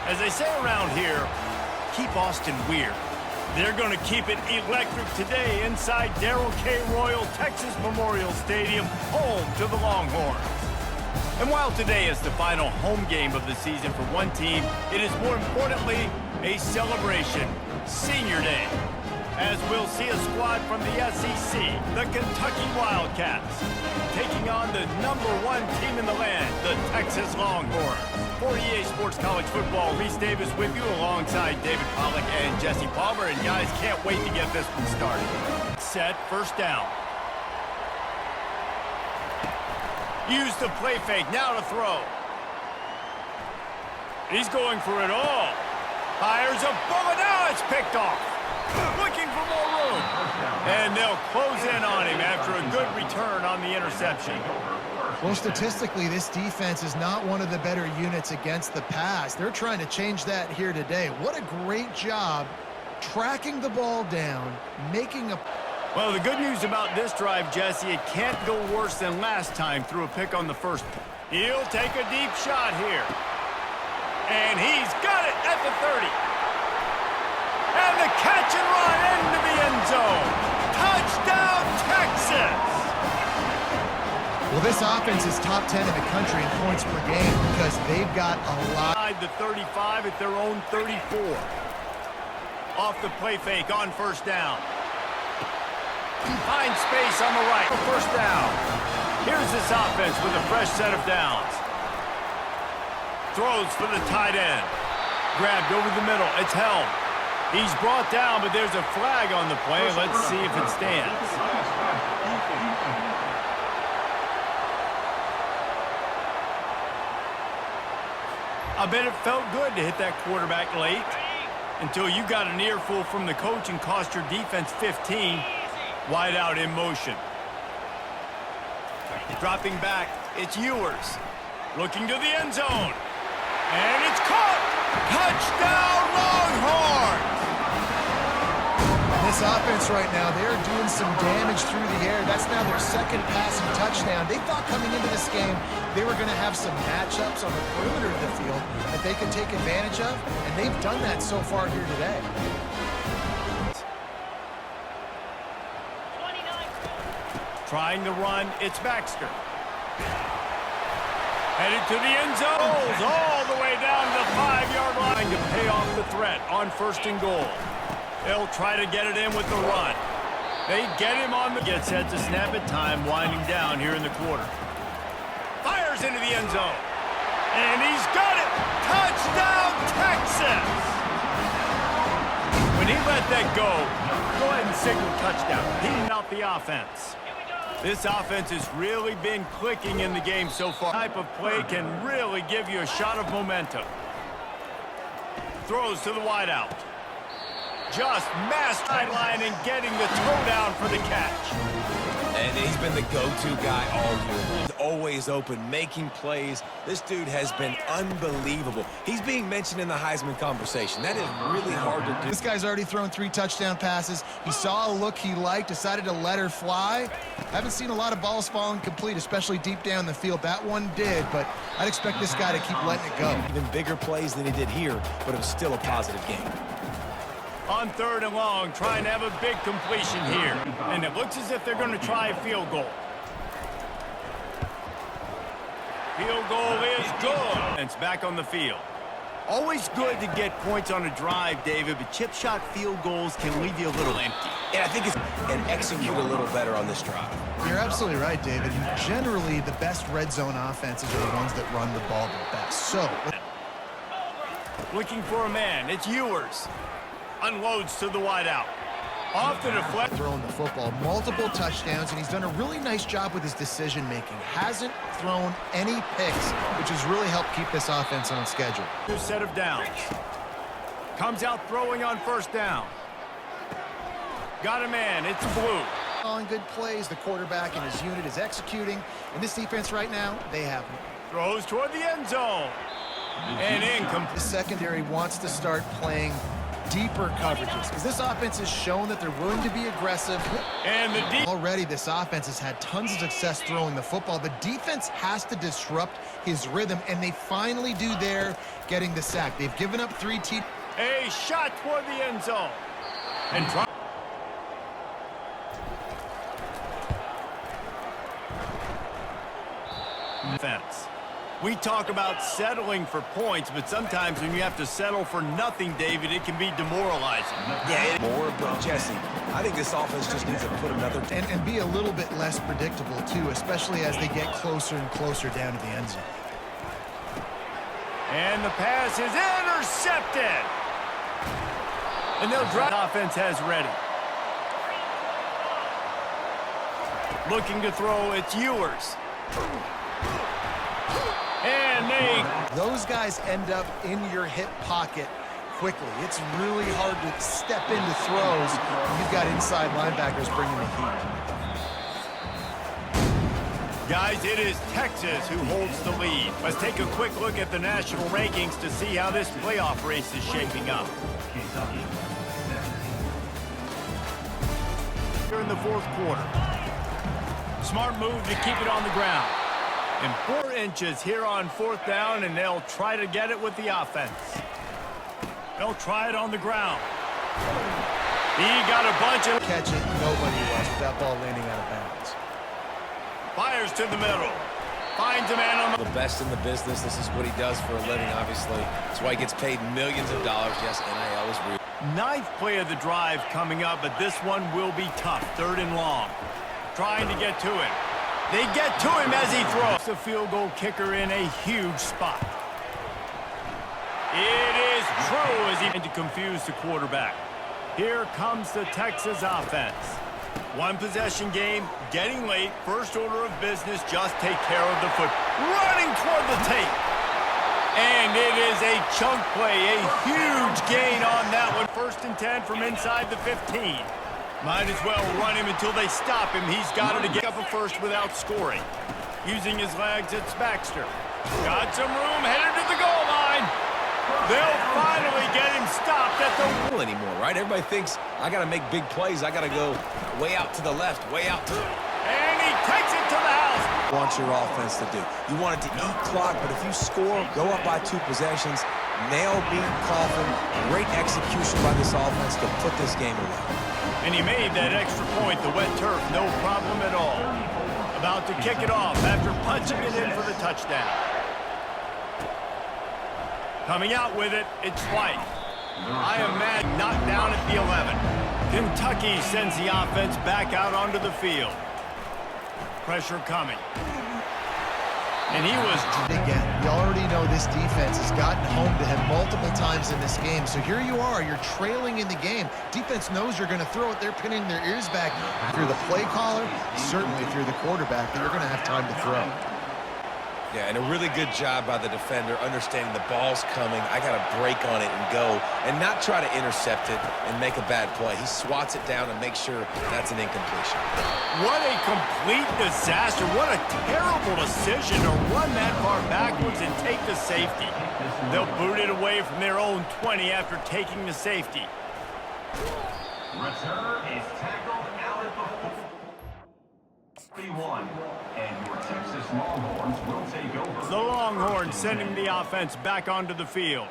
As they say around here, keep Austin weird. They're going to keep it electric today inside Darrell K. Royal Texas Memorial Stadium, home to the Longhorns. And while today is the final home game of the season for one team, it is more importantly a celebration, Senior Day, as we'll see a squad from the SEC, the Kentucky Wildcats, taking on the #1 team in the land, the Texas Longhorns. For EA Sports College Football, Reese Davis with you alongside David Pollack and Jesse Palmer. And guys, can't wait to get this one started. Set, first down. Use the play fake, now to throw. He's going for it all. Fires a bullet, now it's picked off. Looking for more room. And they'll close in on him after a good return on the interception. Well, statistically, this defense is not one of the better units against the pass. They're trying to change that here today. What a great job tracking the ball down, making a... Well, the good news about this drive, Jesse, it can't go worse than last time through a pick on the first. He'll take a deep shot here. And he's got it at the 30. And the catch and run into the end zone. Touchdown, Texas! Well, this offense is top 10 in the country in points per game because they've got a lot. The 35 at their own 34. Off the play fake on first down. Finds space on the right for first down. Here's this offense with a fresh set of downs. Throws for the tight end. Grabbed over the middle. It's held. He's brought down, but there's a flag on the play. Let's see if it stands. I bet it felt good to hit that quarterback late until you got an earful from the coach and cost your defense 15. Wide out in motion. Dropping back, it's Ewers. Looking to the end zone. And it's caught! Touchdown, Longhorns! This offense right now, they're doing some damage through the air. That's now their second passing touchdown. They thought coming into this game they were going to have some matchups on the perimeter of the field that they could take advantage of, and they've done that so far here today. Trying to run, it's Baxter. Headed to the end zone. All the way down to the 5-yard line to pay off the threat on first and goal. They'll try to get it in with the run. They get him on the... Gets set to snap at time, winding down here in the quarter. Fires into the end zone. And he's got it! Touchdown, Texas! When he let that go ahead and signal touchdown. Heating out the offense. This offense has really been clicking in the game so far. This type of play can really give you a shot of momentum. Throws to the wideout. Just mass sideline and getting the toe down for the catch. And he's been the go-to guy all year. He's always open, making plays. This dude has been unbelievable. He's being mentioned in the Heisman conversation. That is really hard to do. This guy's already thrown 3 touchdown passes. He saw a look he liked, decided to let her fly. Haven't seen a lot of balls falling complete, especially deep down the field. That one did, but I'd expect this guy to keep letting it go. Even bigger plays than he did here, but it was still a positive game. On third and long, trying to have a big completion here. And it looks as if they're going to try a field goal. Field goal is good. And it's back on the field. Always good to get points on a drive, David, but chip shot field goals can leave you a little empty. And I think it's and execute a little better on this drive. You're absolutely right, David. Generally, the best red zone offenses are the ones that run the ball the best. So, looking for a man. It's Ewers. Unloads to the wideout. Off the deflect. Throwing the football, multiple touchdowns, and he's done a really nice job with his decision-making. Hasn't thrown any picks, which has really helped keep this offense on schedule. New set of downs. Comes out throwing on first down. Got a man. It's Blue. On good plays, the quarterback and his unit is executing. And this defense right now, they have him. Throws toward the end zone. And incomplete. The secondary wants to start playing deeper coverages because this offense has shown that they're willing to be aggressive. And already this offense has had tons of success throwing the football. The defense has to disrupt his rhythm, and they finally do there, getting the sack. They've given up 3 TDs. a shot toward the end zone. And try. Defense. We talk about settling for points, but sometimes when you have to settle for nothing, David, it can be demoralizing. Yeah, more, but Jesse, I think this offense just needs to put another... And be a little bit less predictable, too, especially as they get closer and closer down to the end zone. And the pass is intercepted. And they'll drive. Offense has ready. Looking to throw, it's Ewers. And those guys end up in your hip pocket quickly. It's really hard to step into throws when you've got inside linebackers bringing the heat. guys, it is Texas who holds the lead. Let's take a quick look at the national rankings to see how this playoff race is shaping up. Here in the fourth quarter. Smart move to keep it on the ground. And 4 inches here on fourth down, and they'll try to get it with the offense. They'll try it on the ground. He got a bunch of... Catch it, nobody was with that ball landing out of bounds. Fires to the middle. Finds a man on the best in the business. This is what he does for a living, obviously. That's why he gets paid millions of dollars. Yes, NIL is real. 9th play of the drive coming up, but this one will be tough. 3rd and long. Trying to get to him. They get to him as he throws. The field goal kicker in a huge spot. It is true as he tried to confuse the quarterback. Here comes the Texas offense. 1 possession game, getting late. First order of business, just take care of the foot. Running toward the tape. And it is a chunk play, a huge gain on that one. 1st and 10 from inside the 15. Might as well run him until they stop him. He's got it to get up a first without scoring. Using his legs, it's Baxter. Got some room, headed to the goal line. They'll finally get him stopped at the... anymore, right? Everybody thinks, I got to make big plays. I got to go way out to the left, way out to... And he takes it to the house. Want your offense to do. You want it to eat clock, but if you score, go up by 2 possessions, nail beat Coffin, great execution by this offense to put this game away. And he made that extra point, the wet turf, no problem at all. About to kick it off after punching it in for the touchdown. Coming out with it, it's White. I am mad, knocked down at the 11. Kentucky sends the offense back out onto the field. Pressure coming. And he was... Again, you already know this defense has gotten home to him multiple times in this game. So here you are, you're trailing in the game. Defense knows you're going to throw it. They're pinning their ears back. If you're the play caller, certainly if you're the quarterback, then you're going to have time to throw. Yeah, and a really good job by the defender, understanding the ball's coming. I got to break on it and go, and not try to intercept it and make a bad play. He swats it down and makes sure that's an incompletion. What a complete disaster. What a terrible decision to run that far backwards and take the safety. They'll boot it away from their own 20 after taking the safety. Return is tackled out at the 41, and your Texas Longhorns will take over. The Longhorns sending the offense back onto the field.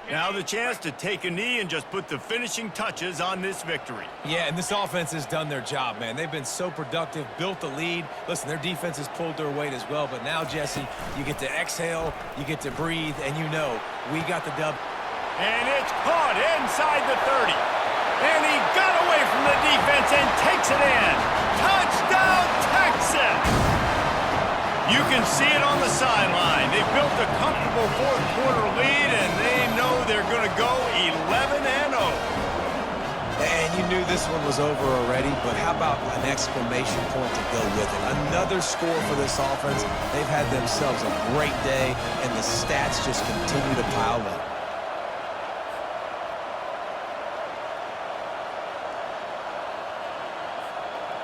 Now the chance to take a knee and just put the finishing touches on this victory. Yeah, and this offense has done their job, man. They've been so productive, built the lead. Listen, their defense has pulled their weight as well, but now, Jesse, you get to exhale, you get to breathe, and you know we got the dub. And it's caught inside the 30. And he got away from the defense and takes it in. Touchdown, Texas! You can see it on the sideline. They've built a comfortable fourth quarter lead, and they know they're going to go 11-0. And you knew this one was over already, but how about an exclamation point to go with it? Another score for this offense. They've had themselves a great day, and the stats just continue to pile up.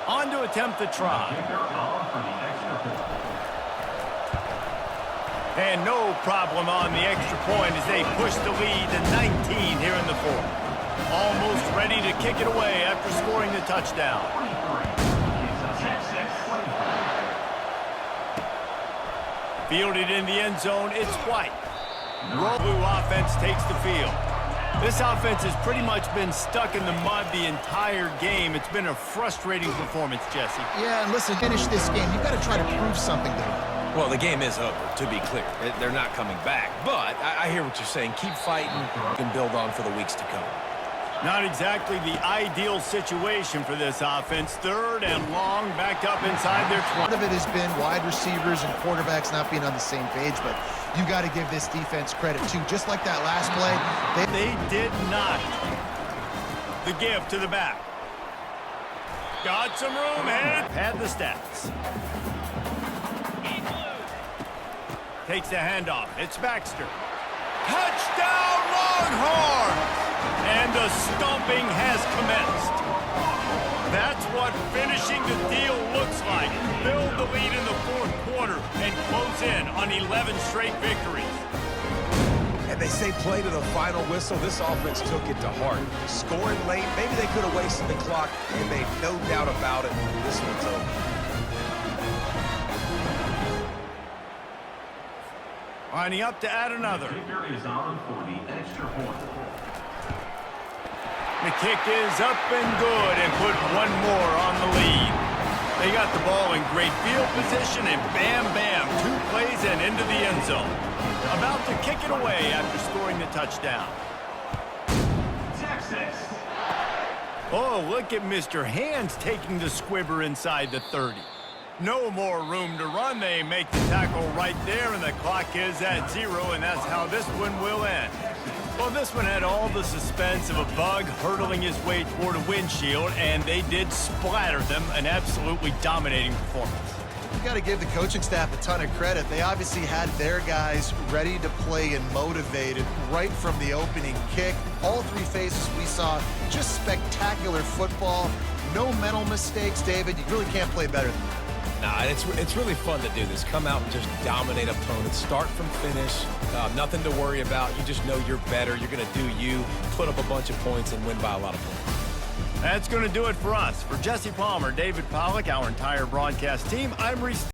On to attempt the try. And no problem on the extra point as they push the lead to 19 here in the fourth. almost ready to kick it away after scoring the touchdown. Fielded in the end zone, it's White. Roll Blue offense takes the field. This offense has pretty much been stuck in the mud the entire game. It's been a frustrating performance, Jesse. Yeah, and listen, finish this game. You've got to try to prove something to them. Well, the game is over, to be clear. They're not coming back. But I hear what you're saying. Keep fighting. You can build on for the weeks to come. Not exactly the ideal situation for this offense. 3rd and long, backed up inside their 20. Part of it has been wide receivers and quarterbacks not being on the same page, but you got to give this defense credit, too. Just like that last play. They did not. The give to the back. Got some room and had the stats. Takes the handoff. It's Baxter. Touchdown, Longhorns! And the stomping has commenced. That's what finishing the deal looks like. Build the lead in the 4th quarter and close in on 11 straight victories. And they say play to the final whistle. This offense took it to heart. Scoring late, maybe they could have wasted the clock. They made no doubt about it. This one's over. Lining up to add another. Kicker is on for the extra point. The kick is up and good and put one more on the lead. They got the ball in great field position and bam, bam, 2 plays and into the end zone. About to kick it away after scoring the touchdown. Texas. Oh, look at Mr. Hands taking the squibber inside the 30. No more room to run. They make the tackle right there, and the clock is at 0, and that's how this one will end. Well, this one had all the suspense of a bug hurtling his way toward a windshield, and they did splatter them. An absolutely dominating performance. You've got to give the coaching staff a ton of credit. They obviously had their guys ready to play and motivated right from the opening kick. All 3 phases we saw, just spectacular football. No mental mistakes, David. You really can't play better than that. Nah, it's really fun to do this. Come out and just dominate opponents. Start from finish. Nothing to worry about. You just know you're better. You're going to do you, put up a bunch of points, and win by a lot of points. That's going to do it for us. For Jesse Palmer, David Pollack, our entire broadcast team, I'm Reese.